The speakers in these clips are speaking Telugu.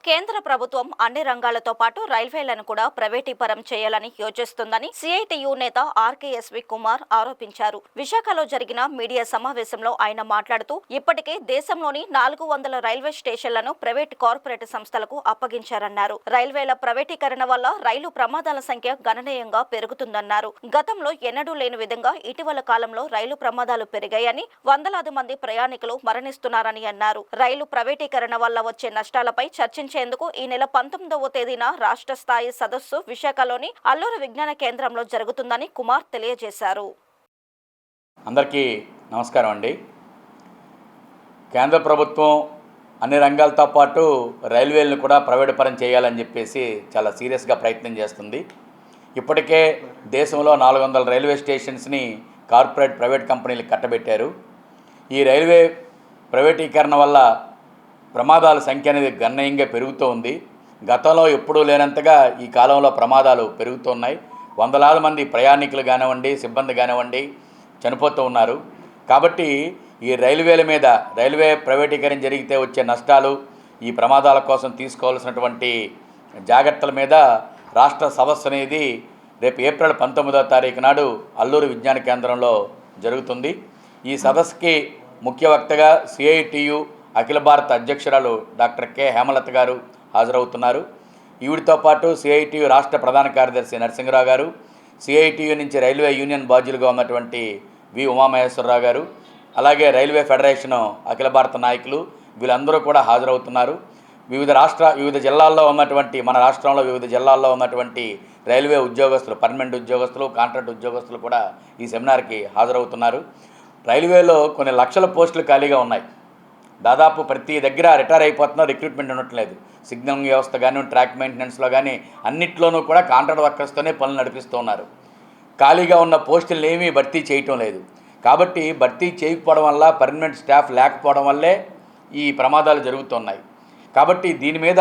కేంద్ర ప్రభుత్వం అన్ని రంగాలతో పాటు రైల్వేలను కూడా ప్రైవేటీకరణ చేయాలని యోచిస్తుందని సిఐటియు నేత ఆర్కేఎస్వి కుమార్ ఆరోపించారు. విశాఖలో జరిగిన మీడియా సమావేశంలో ఆయన మాట్లాడుతూ ఇప్పటికే దేశంలోని 400 రైల్వే స్టేషన్లను ప్రైవేట్ కార్పొరేట్ సంస్థలకు అప్పగించారన్నారు. రైల్వేల ప్రైవేటీకరణ వల్ల రైలు ప్రమాదాల సంఖ్య గణనీయంగా పెరుగుతుందన్నారు. గతంలో ఎన్నడూ లేని విధంగా ఇటీవల కాలంలో రైలు ప్రమాదాలు పెరిగాయని, వందలాది మంది ప్రయాణికులు మరణిస్తున్నారని అన్నారు. రైలు ప్రైవేటీకరణ వల్ల వచ్చే నష్టాలపై చర్చించేందుకు ఈ నెల 19వ తేదీన రాష్ట్ర స్థాయి సదస్సు విశాఖలోని అల్లూరి విజ్ఞాన కేంద్రంలో జరుగుతుందని కుమార్ తెలియజేశారు. అందరికీ నమస్కారం అండి. కేంద్ర ప్రభుత్వం అన్ని రంగాలతో పాటు రైల్వేలను కూడా ప్రైవేట్ పరం చేయాలని చెప్పేసి చాలా సీరియస్గా ప్రయత్నం చేస్తుంది. ఇప్పటికే దేశంలో 400 రైల్వే స్టేషన్స్ని కార్పొరేట్ ప్రైవేట్ కంపెనీలకు కట్టబెట్టారు. ఈ రైల్వే ప్రైవేటీకరణ వల్ల ప్రమాదాల సంఖ్య అనేది గణనీయంగా పెరుగుతూ ఉంది. గతంలో ఎప్పుడూ లేనంతగా ఈ కాలంలో ప్రమాదాలు పెరుగుతున్నాయి. వందలాది మంది ప్రయాణికులు కానివ్వండి, సిబ్బంది కానివ్వండి చనిపోతూ ఉన్నారు. కాబట్టి ఈ రైల్వేల మీద రైల్వే ప్రైవేటీకరణ జరిగితే వచ్చే నష్టాలు, ఈ ప్రమాదాల కోసం తీసుకోవాల్సినటువంటి జాగ్రత్తల మీద రాష్ట్ర సదస్సు అనేది రేపు ఏప్రిల్ 19వ తారీఖు నాడు అల్లూరి విజ్ఞాన కేంద్రంలో జరుగుతుంది. ఈ సదస్సుకి ముఖ్య వక్తగా సిఐటియు అఖిల భారత అధ్యక్షురాలు డాక్టర్ కె హేమలత గారు హాజరవుతున్నారు. ఈవిడితో పాటు సిఐటియు రాష్ట్ర ప్రధాన కార్యదర్శి నరసింహరావు గారు, సిఐటియు నుంచి రైల్వే యూనియన్ బాధ్యులుగా ఉన్నటువంటి వి ఉమామహేశ్వరరావు గారు, అలాగే రైల్వే ఫెడరేషన్ అఖిల భారత నాయకులు వీళ్ళందరూ కూడా హాజరవుతున్నారు. వివిధ జిల్లాల్లో ఉన్నటువంటి మన రాష్ట్రంలో వివిధ జిల్లాల్లో ఉన్నటువంటి రైల్వే ఉద్యోగస్తులు, పర్మనెంట్ ఉద్యోగస్తులు, కాంట్రాక్ట్ ఉద్యోగస్తులు కూడా ఈ సెమినార్కి హాజరవుతున్నారు. రైల్వేలో కొన్ని లక్షల పోస్టులు ఖాళీగా ఉన్నాయి. దాదాపు ప్రతి దగ్గర రిటైర్ అయిపోతున్నా, రిక్రూట్మెంట్ ఉండట్లేదు. సిగ్నలింగ్ వ్యవస్థ కానీ, ట్రాక్ మెయింటెనెన్స్లో కానీ అన్నిట్లోనూ కూడా కాంట్రాక్ట్ వర్కర్స్తోనే పనులు నడిపిస్తూ ఉన్నారు. ఖాళీగా ఉన్న పోస్టులు ఏమీ భర్తీ చేయటం లేదు. కాబట్టి భర్తీ చేయకపోవడం వల్ల, పర్మనెంట్ స్టాఫ్ లేకపోవడం వల్లే ఈ ప్రమాదాలు జరుగుతున్నాయి. కాబట్టి దీని మీద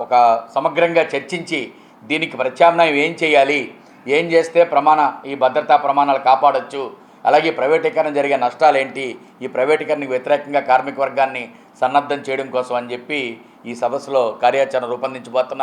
ఒక సమగ్రంగా చర్చించి దీనికి ప్రత్యామ్నాయం ఏం చేయాలి, ఏం చేస్తే ఈ భద్రతా ప్రమాణాలు కాపాడొచ్చు, అలాగే ప్రైవేటీకరణ జరిగే నష్టాలేంటి, ఈ ప్రైవేటీకరణకు వ్యతిరేకంగా కార్మిక వర్గాన్ని సన్నద్ధం చేయడం కోసం అని చెప్పి ఈ సదస్సులో కార్యాచరణ రూపొందించబోతున్నారు.